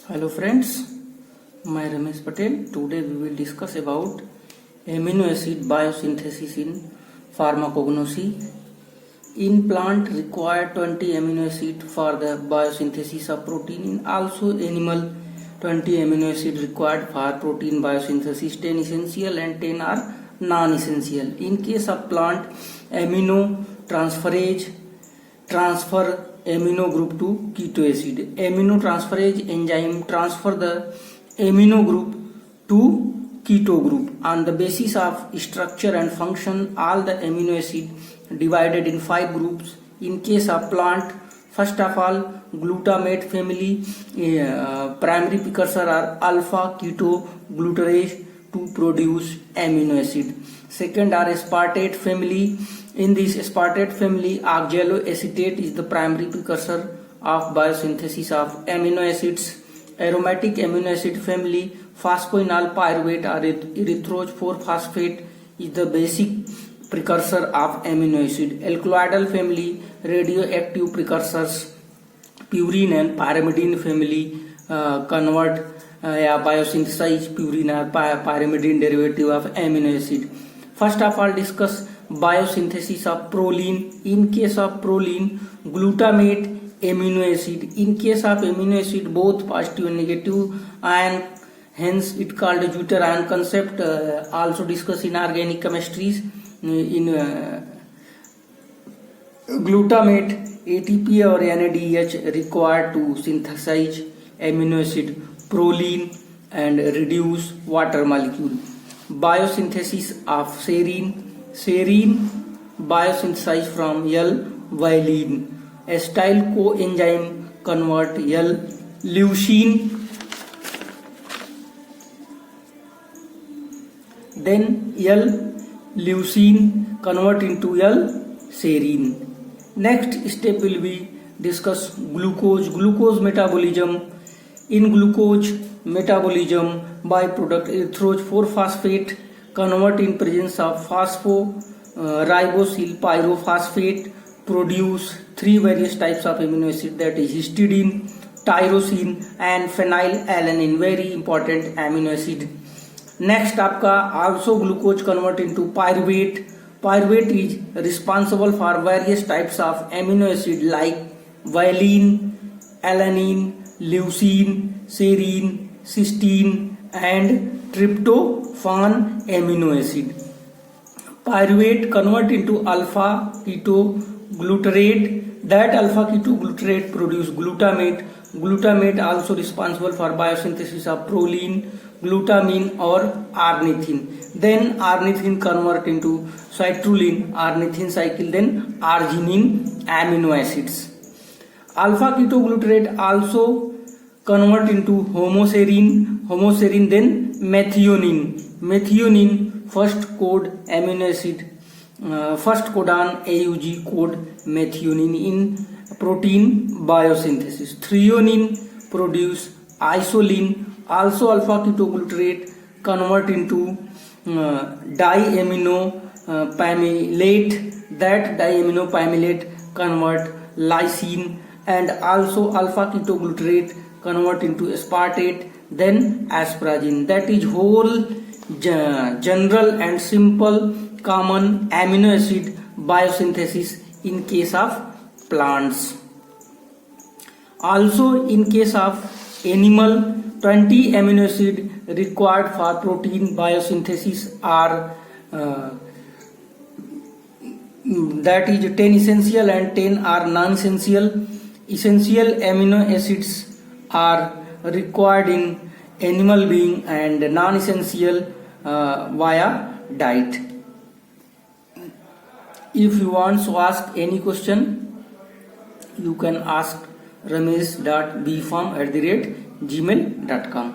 Hello friends, मैं Ramesh Patel. Today we will discuss about amino acid biosynthesis in pharmacognosy. In plant require 20 amino acid for the biosynthesis of protein. In also animal 20 amino acid required for protein biosynthesis. 10 essential and 10 are non-essential. In case of plant, amino transferase transfer amino group to keto acid. Amino transferase enzyme transfer the amino group to keto group. On the basis of structure and function, all the amino acid divided in 5 groups. In case of plant, first of all, glutamate family primary precursor are alpha ketoglutarate to produce amino acid. Second are aspartate family. In this aspartate family, oxaloacetate is the primary precursor of biosynthesis of amino acids. Aromatic amino acid family, phosphoenol pyruvate or erythroid 4-phosphate is the basic precursor of amino acid. Alkaloidal family, radioactive precursors, purine and pyrimidine family convert biosynthesize purine or pyrimidine derivative of amino acid. First of all, discuss biosynthesis of proline. In case of proline, glutamate amino acid. In case of amino acid, both positive and negative ion, hence it called deuterion concept. Also discussed in organic chemistries. In glutamate, ATP or NADH required to synthesize amino acid proline and reduce water molecule. Biosynthesis of serine. Serine biosynthesized from L-valine. Acetyl coenzyme convert L-leucine. Then L-leucine convert into L-serine. Next step will be discuss glucose. Glucose metabolism. In glucose metabolism, byproduct erythroid 4-phosphate convert in presence of phosphoribosyl pyrophosphate produce 3 various types of amino acid, that is histidine, tyrosine and phenylalanine. Very important amino acid. Next आपका also glucose convert into pyruvate. Pyruvate is responsible for various types of amino acid like valine, alanine, leucine, serine, cysteine and tryptophan amino acid. Pyruvate convert into alpha ketoglutarate. That alpha ketoglutarate produce glutamate. Glutamate also responsible for biosynthesis of proline, glutamine or ornithine. Then ornithine convert into citrulline, ornithine cycle, then arginine amino acids. Alpha ketoglutarate also convert into homoserine, then methionine. Methionine first code amino acid, first codon AUG code methionine in protein biosynthesis. Threonine produce isolin. Also alpha ketoglutarate convert into diaminopamylate. That diaminopamylate convert lysine, and also alpha ketoglutarate convert into aspartate, then asparagine. That is whole general and simple common amino acid biosynthesis in case of plants. Also in case of animal, 20 amino acid required for protein biosynthesis are that is 10 essential and 10 are non-essential. Essential amino acids are required in animal being and non-essential via diet. If you want to ask any question, you can ask ramesh.bfarm@gmail.com.